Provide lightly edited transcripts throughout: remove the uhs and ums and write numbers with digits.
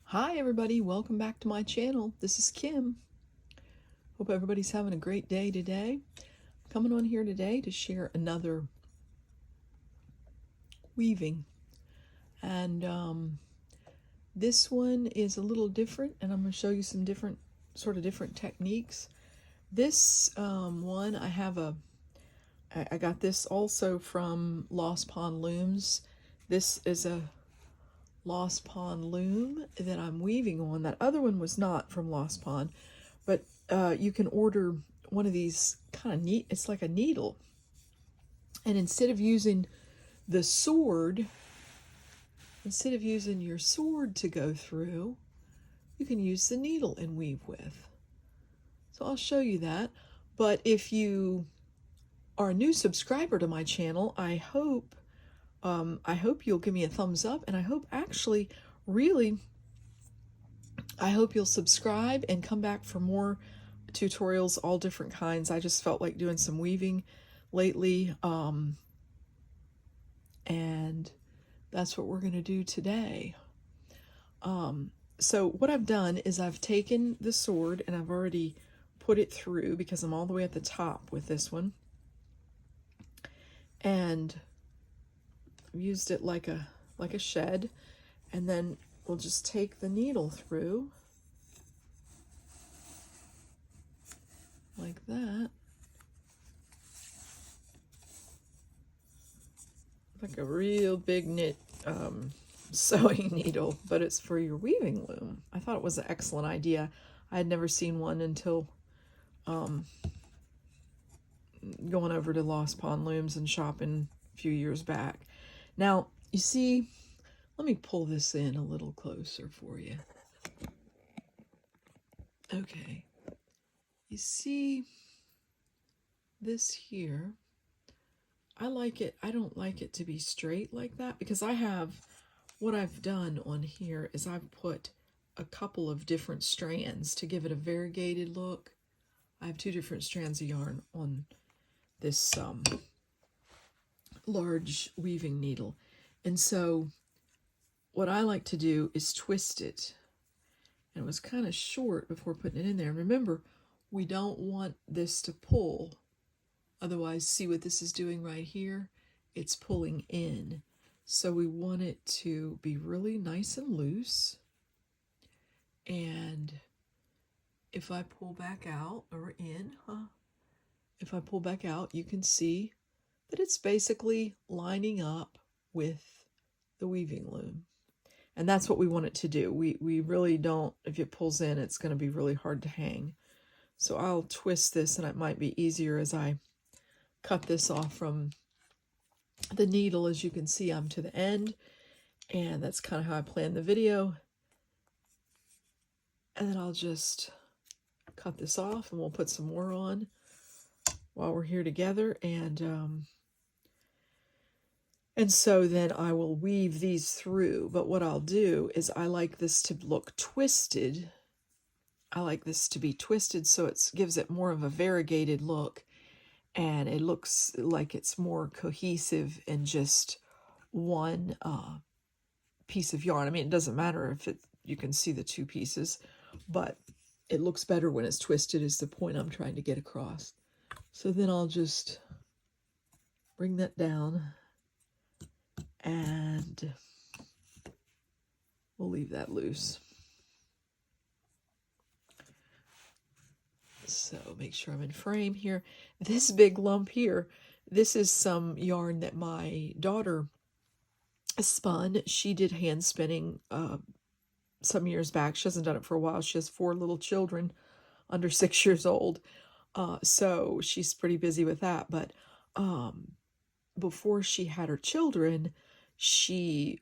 Hi everybody, welcome back to my channel. This is Kim. Hope everybody's having a great day today. Coming on here today to share another weaving. And this one is a little different, and I'm going to show you some different techniques. This one, I got this also from Lost Pond Looms. This is a Lost Pond loom that I'm weaving on. That other one was not from Lost Pond, but you can order one of these kind of neat, it's like a needle. And instead of using the sword, instead of using your sword to go through, you can use the needle and weave with. So I'll show you that. But if you are a new subscriber to my channel, I hope you'll give me a thumbs up, and I hope actually, really, I hope you'll subscribe and come back for more tutorials, all different kinds. I just felt like doing some weaving lately, and that's what we're going to do today. So what I've done is I've taken the sword and I've already put it through because I'm all the way at the top with this one, and I've used it like a shed, and then we'll just take the needle through like that, like a real big knit sewing needle, but it's for your weaving loom. I thought it was an excellent idea. I had never seen one until going over to Lost Pond Looms and shopping a few years back. Now, you see, let me pull this in a little closer for you. Okay. You see this here? I like it. I don't like it to be straight like that because what I've done on here is I've put a couple of different strands to give it a variegated look. I have two different strands of yarn on this large weaving needle. And so what I like to do is twist it. And it was kind of short before putting it in there. Remember, we don't want this to pull. Otherwise, see what this is doing right here? It's pulling in. So we want it to be really nice and loose. And if I pull back out, or in, if I pull back out, you can see that it's basically lining up with the weaving loom. And that's what we want it to do. We really don't, if it pulls in, it's going to be really hard to hang. So I'll twist this, and it might be easier as I cut this off from the needle. As you can see, I'm to the end, and that's kind of how I planned the video. And then I'll just cut this off, and we'll put some more on while we're here together. And so then I will weave these through. But what I'll do is I like this to look twisted. I like this to be twisted so it gives it more of a variegated look, and it looks like it's more cohesive in just one piece of yarn. I mean, it doesn't matter if you can see the two pieces, but it looks better when it's twisted is the point I'm trying to get across. So then I'll just bring that down, and we'll leave that loose. So make sure I'm in frame here. This big lump here, this is some yarn that my daughter spun. She did hand spinning some years back. She hasn't done it for a while. She has 4 little children under 6 years old. So she's pretty busy with that. But before she had her children, she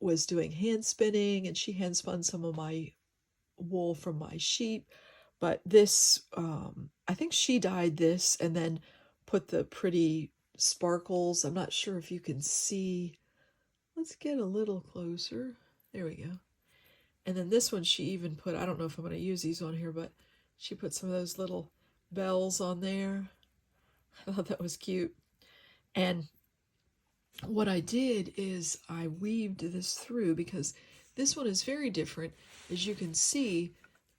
was doing hand spinning, and she hand spun some of my wool from my sheep. But this, I think she dyed this and then put the pretty sparkles. I'm not sure if you can see. Let's get a little closer. There we go. And then this one she even put, I don't know if I'm going to use these on here, but she put some of those little bells on there. I thought that was cute. And what I did is I weaved this through because This one is very different. As you can see,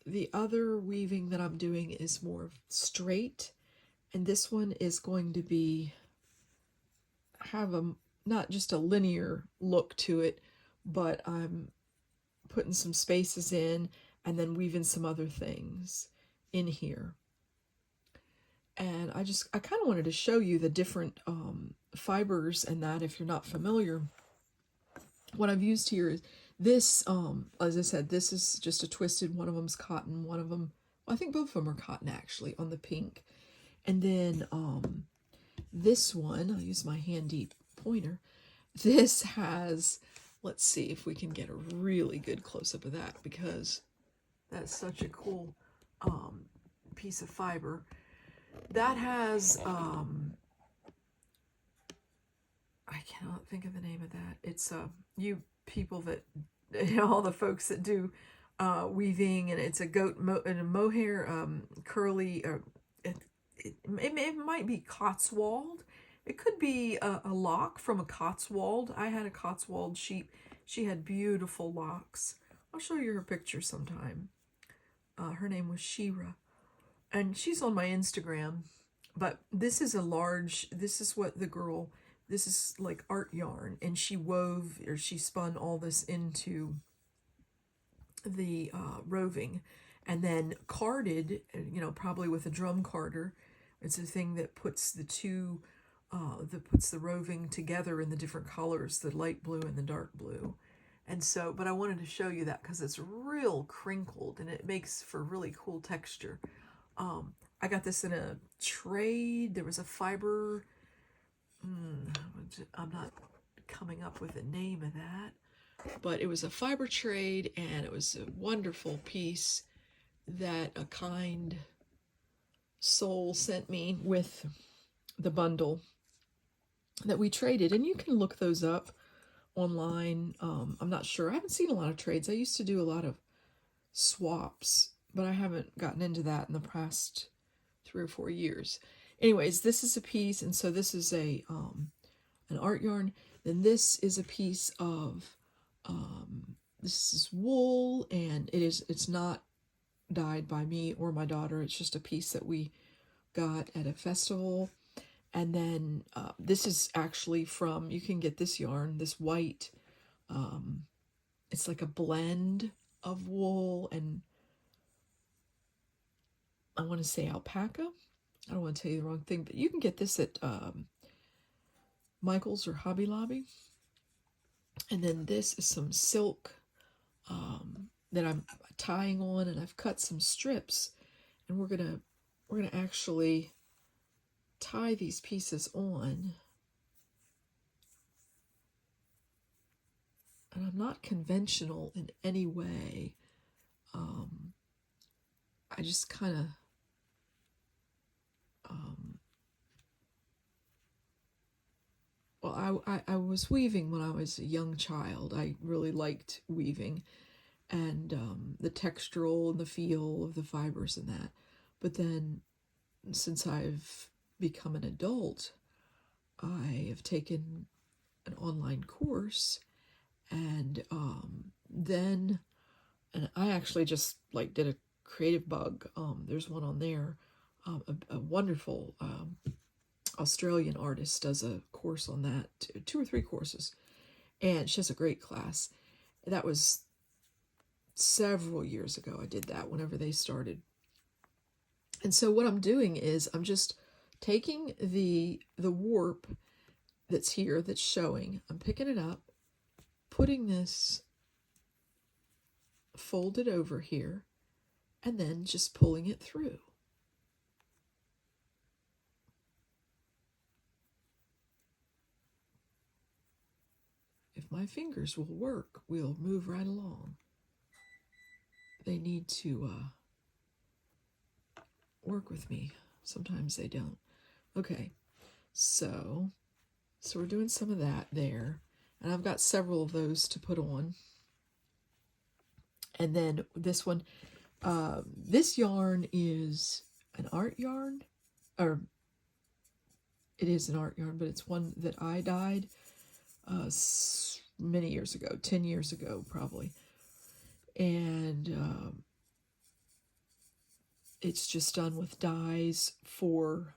the other weaving that I'm doing is more straight, and this one is going to be have a not just a linear look to it, but I'm putting some spaces in and then weaving some other things in here. And I kind of wanted to show you the different fibers and that if you're not familiar. What I've used here is this, as I said, this is just a twisted, one of them's cotton, one of them, well, I think both of them are cotton actually, on the pink. And then this one, I'll use my handy pointer, this has, let's see if we can get a really good close-up of that, because that's such a cool piece of fiber. That has, I cannot think of the name of that. It's you people that, all the folks that do weaving, and it's a goat and a mohair curly. It might be Cotswold. It could be a lock from a Cotswold. I had a Cotswold sheep. She had beautiful locks. I'll show you her picture sometime. Her name was Shira, and she's on my Instagram. But this is this is what the girl, this is like art yarn, and she spun all this into the roving, and then carded, probably with a drum carder. It's a thing that puts the two, that puts the roving together in the different colors, the light blue and the dark blue. And so, but I wanted to show you that because it's real crinkled and it makes for really cool texture. I got this in a trade. There was a fiber, I'm not coming up with the name of that, but it was a fiber trade, and it was a wonderful piece that a kind soul sent me with the bundle that we traded. And you can look those up online. I'm not sure. I haven't seen a lot of trades. I used to do a lot of swaps, but I haven't gotten into that in the past 3 or 4 years. Anyways, this is a piece, and so this is a an art yarn. Then this is a piece of this is wool, and it's not dyed by me or my daughter. It's just a piece that we got at a festival. And then this is actually from, you can get this yarn, this white, it's like a blend of wool and I want to say alpaca. I don't want to tell you the wrong thing, but you can get this at Michael's or Hobby Lobby. And then this is some silk that I'm tying on, and I've cut some strips, and we're gonna actually tie these pieces on. And I'm not conventional in any way. I just kind of well, I was weaving when I was a young child. I really liked weaving, and the textural and the feel of the fibers and that. But then, since I've become an adult, I have taken an online course, and then I actually just like did a creative bug. There's one on there. A wonderful Australian artist does a course on that, 2 or 3 courses, and she has a great class. That was several years ago. I did that whenever they started. And so what I'm doing is I'm just taking the warp that's here, that's showing, I'm picking it up, putting this folded over here, and then just pulling it through. If my fingers will work, we'll move right along. They need to work with me. Sometimes they don't. Okay, so we're doing some of that there, and I've got several of those to put on. And then this one, this yarn is an art yarn, or it is an art yarn, but it's one that I dyed many years ago, 10 years ago probably. and it's just done with dyes for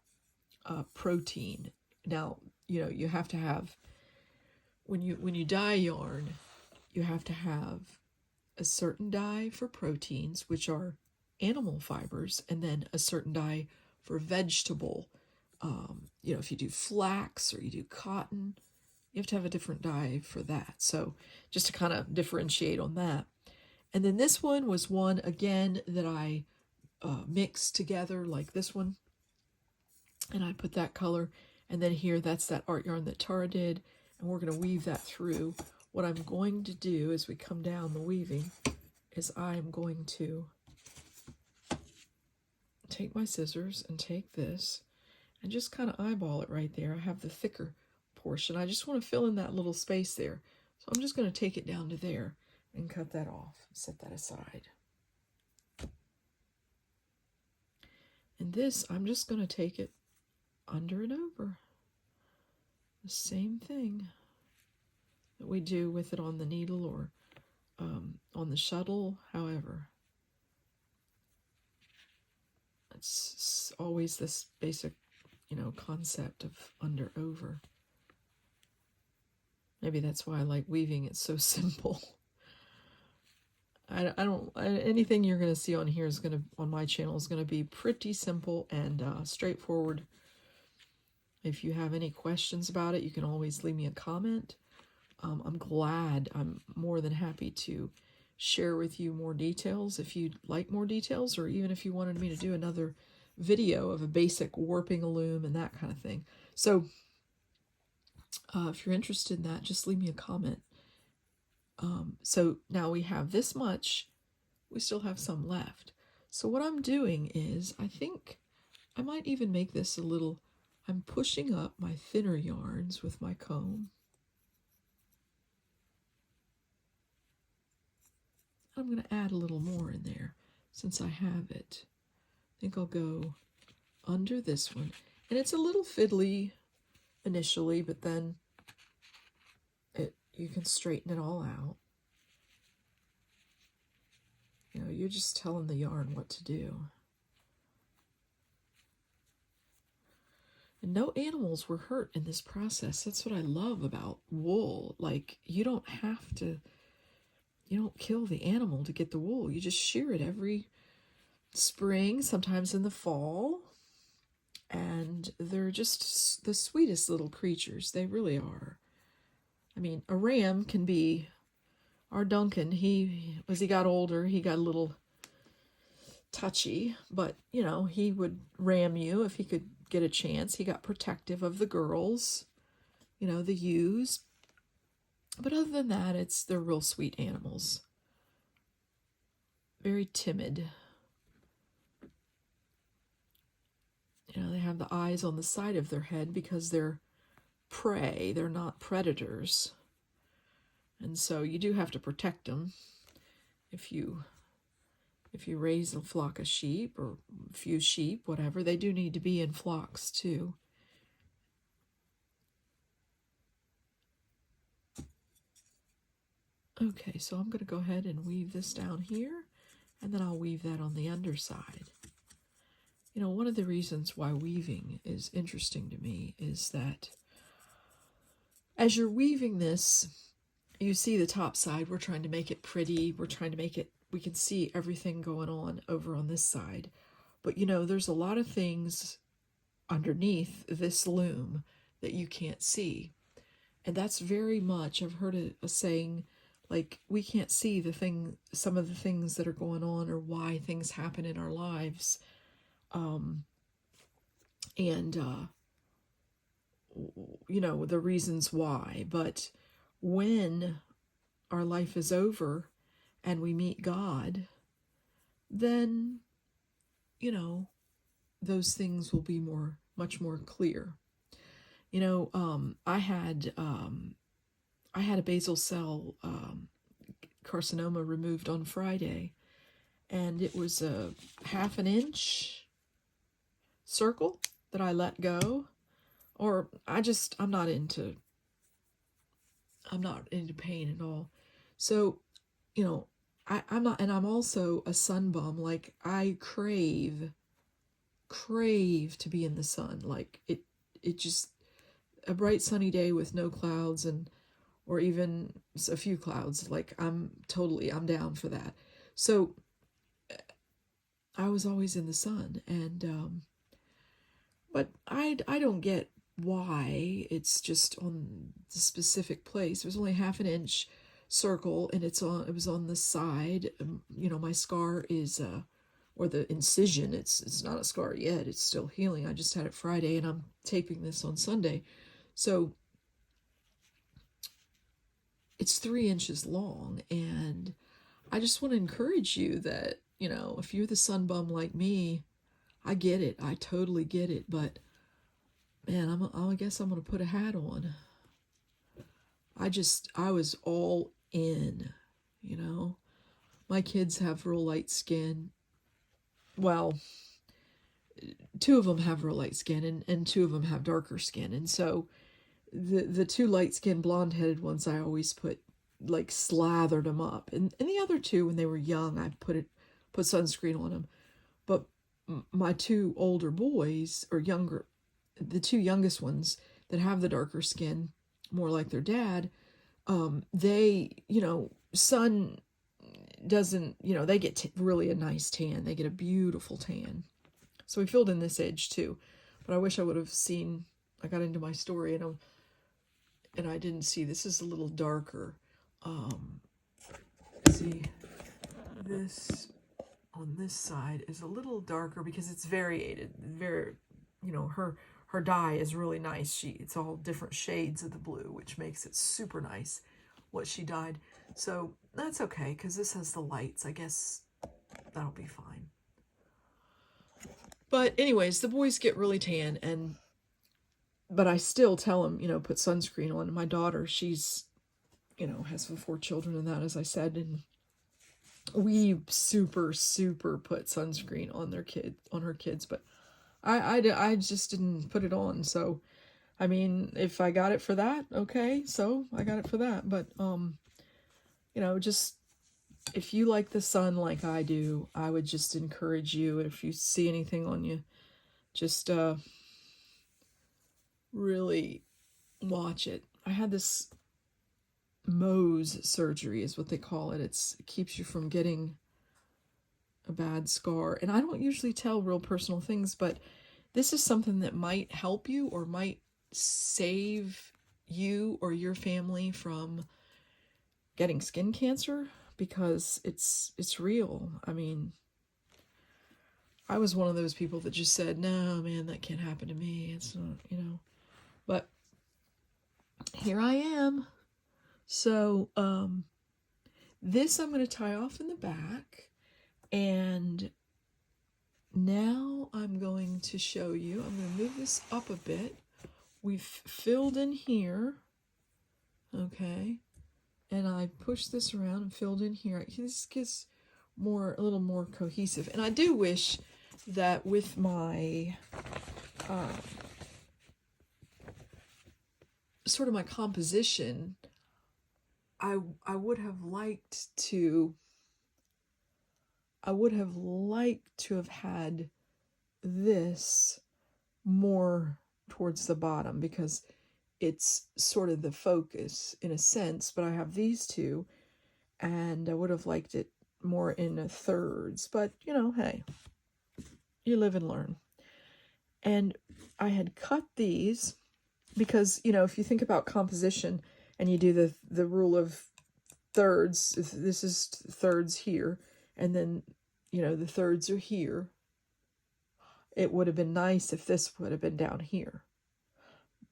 protein. Now, you have to have, when you dye yarn, you have to have a certain dye for proteins, which are animal fibers, and then a certain dye for vegetable. If you do flax or you do cotton, you have to have a different dye for that. So just to kind of differentiate on that. And then this one was one, again, that I mixed together, like this one. And I put that color. And then here, that's that art yarn that Tara did. And we're going to weave that through. What I'm going to do as we come down the weaving is I'm going to take my scissors and take this and just kind of eyeball it right there. I have the thicker portion. I just want to fill in that little space there. So I'm just going to take it down to there and cut that off. Set that aside. And this, I'm just going to take it under and over. The same thing that we do with it on the needle or on the shuttle, however. It's always this basic, concept of under over. Maybe that's why I like weaving. It's so simple. Anything you're going to see on here on my channel is going to be pretty simple and straightforward. If you have any questions about it, you can always leave me a comment. I'm more than happy to share with you more details if you'd like more details, or even if you wanted me to do another video of a basic warping a loom and that kind of thing. So if you're interested in that, just leave me a comment. So now we have this much. We still have some left. So what I'm doing is, I think I might even make this a little, I'm pushing up my thinner yarns with my comb. I'm going to add a little more in there since I have it. I think I'll go under this one. And it's a little fiddly initially, but then you can straighten it all out. You're just telling the yarn what to do. And no animals were hurt in this process. That's what I love about wool. Like, you don't kill the animal to get the wool. You just shear it every spring, sometimes in the fall. And they're just the sweetest little creatures. They really are. I mean, a ram can be, our Duncan, as he got older, he got a little touchy, but, he would ram you if he could get a chance. He got protective of the girls, the ewes. But other than that, they're real sweet animals. Very timid. They have the eyes on the side of their head because they're prey. They're not predators. And so you do have to protect them. If you raise a flock of sheep or a few sheep, whatever, they do need to be in flocks too. Okay, so I'm going to go ahead and weave this down here, and then I'll weave that on the underside. One of the reasons why weaving is interesting to me is that as you're weaving this, you see the top side. We're trying to make it pretty. We're trying to make it, we can see everything going on over on this side. But, there's a lot of things underneath this loom that you can't see. And that's very much, I've heard a saying, like, we can't see some of the things that are going on or why things happen in our lives. The reasons why. But when our life is over and we meet God, then, those things will be much more clear. I had a basal cell carcinoma removed on Friday, and it was a 1/2 inch circle that I let go. Or I'm not into pain at all. So, I'm not, and I'm also a sun bum. Like, I crave to be in the sun. Like, it just, a bright sunny day with no clouds, and or even a few clouds, like, I'm down for that. So I was always in the sun, and but I don't get why it's just on the specific place. It was only half an inch circle, and it was on the side. My scar is or the incision, it's not a scar yet, it's still healing. I just had it Friday, and I'm taping this on Sunday. So it's 3 inches long, and I just want to encourage you that, if you're the sun bum like me, I get it. I totally get it. But man, I guess I'm going to put a hat on. I was all in, you know. My kids have real light skin. Well, two of them have real light skin, and two of them have darker skin. And so the two light skinned blonde headed ones, I always put, like, slathered them up. And the other two, when they were young, I put sunscreen on them. But my two older boys, or younger, the two youngest ones that have the darker skin, more like their dad, they, sun doesn't, they get really a nice tan. They get a beautiful tan. So we filled in this edge too. But I wish I would have seen, I got into my story, and I didn't see, this is a little darker. See, this on this side is a little darker because it's variated. Her dye is really nice. It's all different shades of the blue, which makes it super nice what she dyed. So that's okay, because this has the lights. I guess that'll be fine. But anyways, the boys get really tan, but I still tell them, put sunscreen on. My daughter, she's, has the 4 children and that, as I said, and we super put sunscreen on her kids, but I just didn't put it on. So I mean, if I got it for that, okay, so I got it for that. But just, if you like the sun like I do, I would just encourage you, if you see anything on you, just really watch it. I had this Mohs surgery, is what they call it. It keeps you from getting a bad scar. And I don't usually tell real personal things, but this is something that might help you, or might save you or your family from getting skin cancer, because it's real. I mean, I was one of those people that just said, no, man, that can't happen to me. It's not, but here I am. So, this I'm going to tie off in the back, and now I'm going to show you, I'm going to move this up a bit. We've filled in here, okay, and I pushed this around and filled in here. This gets a little more cohesive, and I do wish that with my sort of my composition, I would have liked to have had this more towards the bottom, because it's sort of the focus in a sense, but I have these two, and I would have liked it more in a thirds, but hey, you live and learn. And I had cut these because, if you think about composition and you do the rule of thirds, this is thirds here, and then, the thirds are here. It would have been nice if this would have been down here.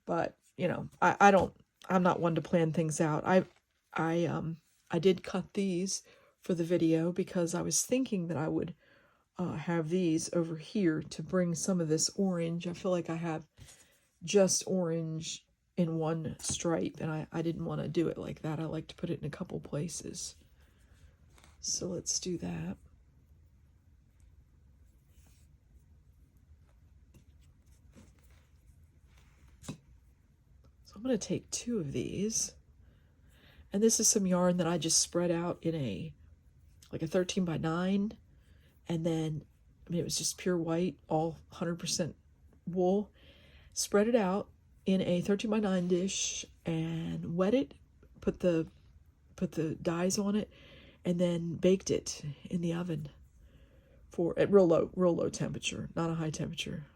But, I'm not one to plan things out. I did cut these for the video because I was thinking that I would have these over here to bring some of this orange. I feel like I have just orange in one stripe, and I didn't want to do it like that. I like to put it in a couple places. So let's do that. So I'm going to take 2 of these, and this is some yarn that I just spread out in like a 13 by 9, and then, I mean, it was just pure white, all 100% wool. Spread it out in a 13 by 9 dish and wet it, put the dyes on it, and then baked it in the oven at real low temperature, not a high temperature.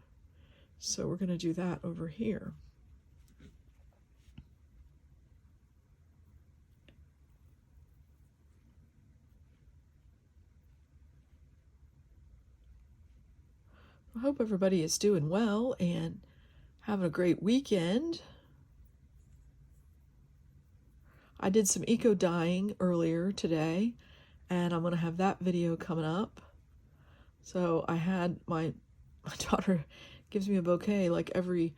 So we're going to do that over here. I hope everybody is doing well and having a great weekend. I did some eco dyeing earlier today, and I'm going to have that video coming up. So I had my daughter gives me a bouquet like every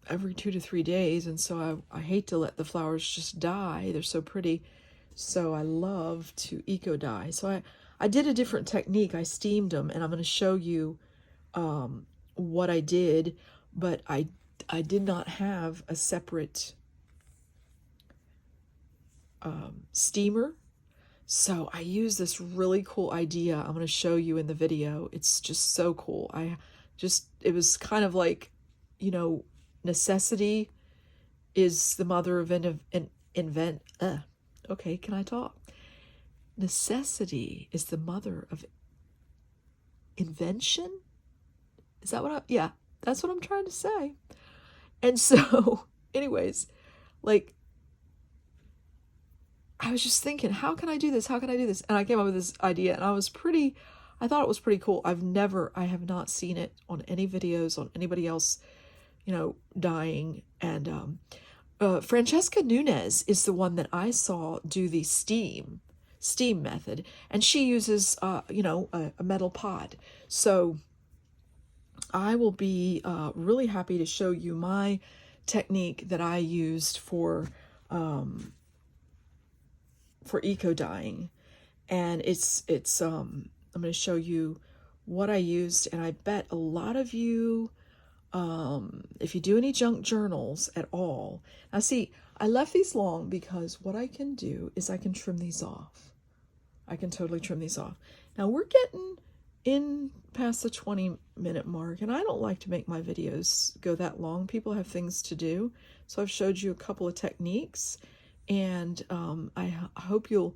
2 to 3 days, and so I hate to let the flowers just die. They're so pretty. So I love to eco dye. So I did a different technique. I steamed them, and I'm going to show you what I did, but I did not have a separate steamer. So I used this really cool idea I'm going to show you in the video. It's just so cool. It was kind of like, you know, necessity is the mother of okay, can I talk? Necessity is the mother of invention? Is that what yeah, that's what I'm trying to say. And so, anyways, like, I was just thinking, how can I do this? How can I do this? And I came up with this idea, and I thought it was pretty cool. I have not seen it on any videos on anybody else, you know, dyeing. And Francesca Nunez is the one that I saw do the steam method, and she uses, you know, a metal pot. So I will be really happy to show you my technique that I used for eco dyeing, and I'm going to show you what I used. And I bet a lot of you, if you do any junk journals at all, now see, I left these long because what I can do is I can trim these off. I can totally trim these off. Now we're getting in past the 20-minute mark, and I don't like to make my videos go that long. People have things to do, so I've showed you a couple of techniques, and I hope you'll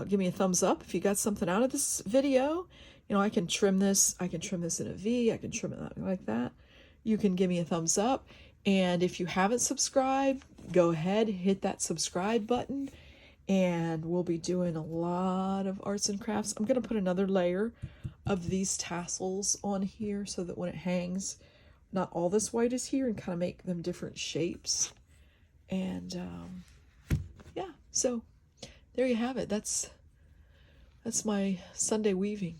give me a thumbs up if you got something out of this video. You know, I can trim this in a V, I can trim it like that. You can give me a thumbs up, and if you haven't subscribed, go ahead, hit that subscribe button, and we'll be doing a lot of arts and crafts. I'm going to put another layer of these tassels on here so that when it hangs, not all this white is here, and kind of make them different shapes. And yeah, so there you have it. That's my Sunday weaving.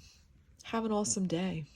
Have an awesome day.